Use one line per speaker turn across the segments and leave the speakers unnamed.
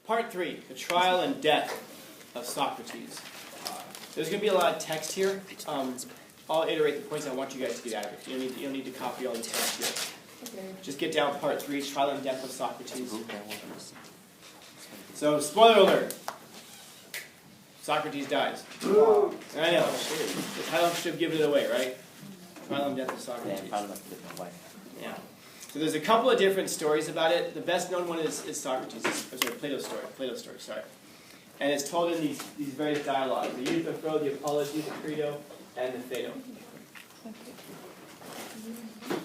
Part 3, the trial and death of Socrates. There's going to be a lot of text here. I'll iterate the points I want you guys to get out of it. You don't need to copy all the text here. Okay. Just get down part 3, trial and death of Socrates. So, spoiler alert. Socrates dies. Wow. I know. The title should have given it away, right? Trial and death of Socrates. Yeah. So there's a couple of different stories about it. The best known one is Socrates, Plato's story, sorry. And it's told in these various dialogues: the Euthyphro, the Apology, the Credo, and the Phaedo.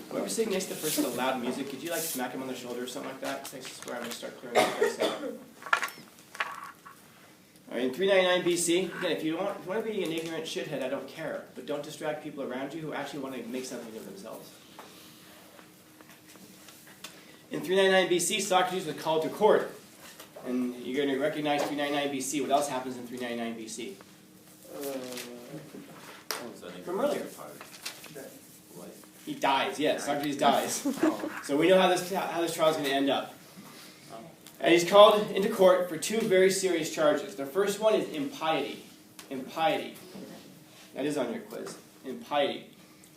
Whoever's sitting next to the person with the loud music, could you like smack him on the shoulder or something like that? I swear I'm going to start clearing this place out. All right, in 399 BC, again, if you want to be an ignorant shithead, I don't care. But don't distract people around you who actually want to make something of themselves. In 399 BC, Socrates was called to court. And you're going to recognize 399 BC. What else happens in 399 BC? From earlier. He dies, yes. Socrates dies. So we know how this trial is going to end up. And he's called into court for two very serious charges. The first one is impiety. Impiety. That is on your quiz. Impiety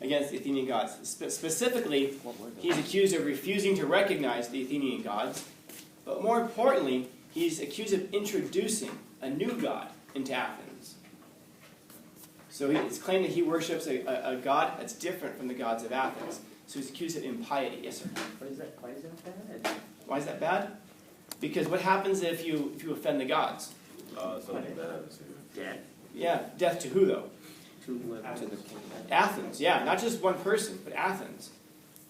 against the Athenian gods. Specifically, he's accused of refusing to recognize the Athenian gods. But more importantly, he's accused of introducing a new god into Athens. So it's claimed that he worships a god that's different from the gods of Athens. So he's accused of impiety. Yes, sir?
Why is that bad?
Why is that bad? Because what happens if you offend the gods?
Something bad. Death.
Yeah, death to who, though?
To the king.
Athens, yeah. Not just one person, but Athens.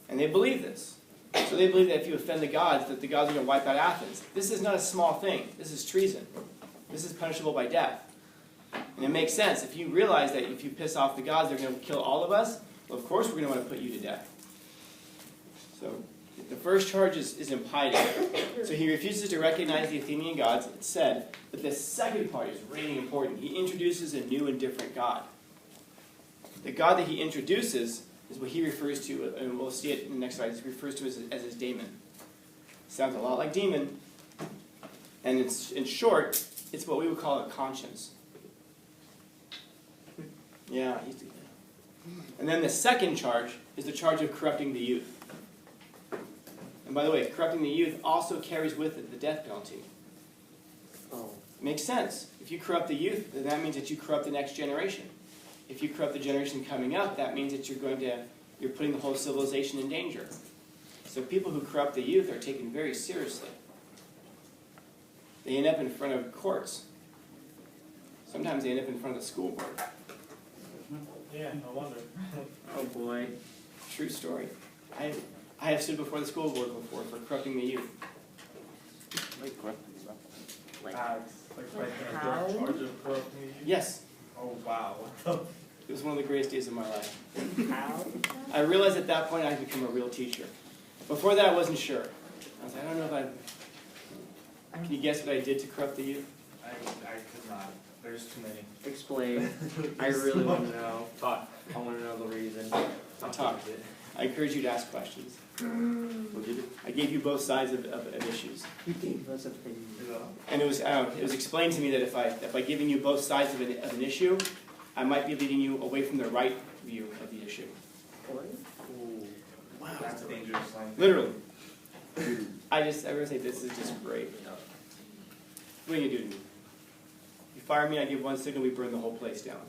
And they believe this. So they believe that if you offend the gods, that the gods are going to wipe out Athens. This is not a small thing. This is treason. This is punishable by death. And it makes sense. If you realize that if you piss off the gods, they're going to kill all of us, well, of course we're going to want to put you to death. So the first charge is impiety. So he refuses to recognize the Athenian gods. It's said. But the second part is really important. He introduces a new and different god. The god that he introduces is what he refers to, and we'll see it in the next slide, he refers to as his daemon. Sounds a lot like demon, and it's, in short, it's what we would call a conscience. Yeah. And then the second charge is the charge of corrupting the youth. And by the way, corrupting the youth also carries with it the death penalty.
Oh.
Makes sense. If you corrupt the youth, then that means that you corrupt the next generation. If you corrupt the generation coming up, that means that you're putting the whole civilization in danger. So people who corrupt the youth are taken very seriously. They end up in front of courts. Sometimes they end up in front of the school board.
Yeah, no wonder.
Oh boy.
True story. I have stood before the school board before for corrupting the youth.
Like corrupting
Like charge of corrupting you?
Yes.
Oh wow.
It was one of the greatest days of my life.
How?
I realized at that point I had become a real teacher. Before that, I wasn't sure. I was like, I don't know if Can you guess what I did to corrupt the youth?
I could not. There's too many.
Explain. I really want to know.
Talk.
I want to know the reason.
Talk. I encourage you to ask questions.
What did it?
I gave you both sides of issues.
You gave us opinion.
And it was explained to me that if by giving you both sides of an issue, I might be leading you away from the right view of the issue.
Wow. That's dangerous language.
Literally. I really say this is just great. What are you going to do to me? You fire me, I give one signal, we burn the whole place down.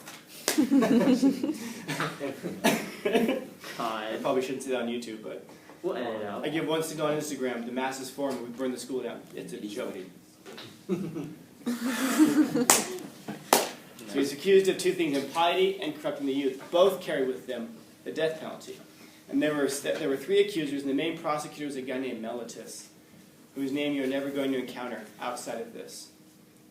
I probably shouldn't say that on YouTube, but
we'll edit it out.
I give one signal on Instagram, the masses form, and we burn the school down. It's a joke. So he's accused of two things: impiety and corrupting the youth. Both carry with them the death penalty. And there were three accusers, and the main prosecutor was a guy named Meletus, whose name you're never going to encounter outside of this.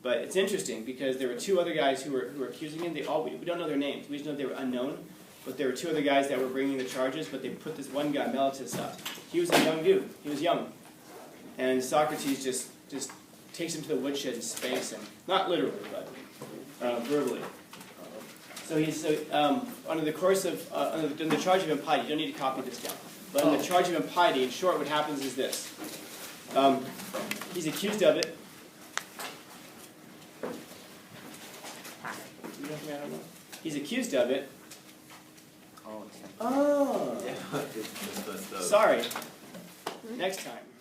But it's interesting because there were two other guys who were accusing him. We don't know their names. We just know they were unknown. But there were two other guys that were bringing the charges, but they put this one guy, Meletus, up. He was a young dude. He was young. And Socrates just takes him to the woodshed and spanks him. Not literally, but verbally. So he's under the course of under the charge of impiety. You don't need to copy this down. But under the charge of impiety, in short, what happens is this: he's accused of it. You know something I don't know? He's accused of it.
Oh, it's
Oh.
Yeah, it's messed up.
Sorry. Next time.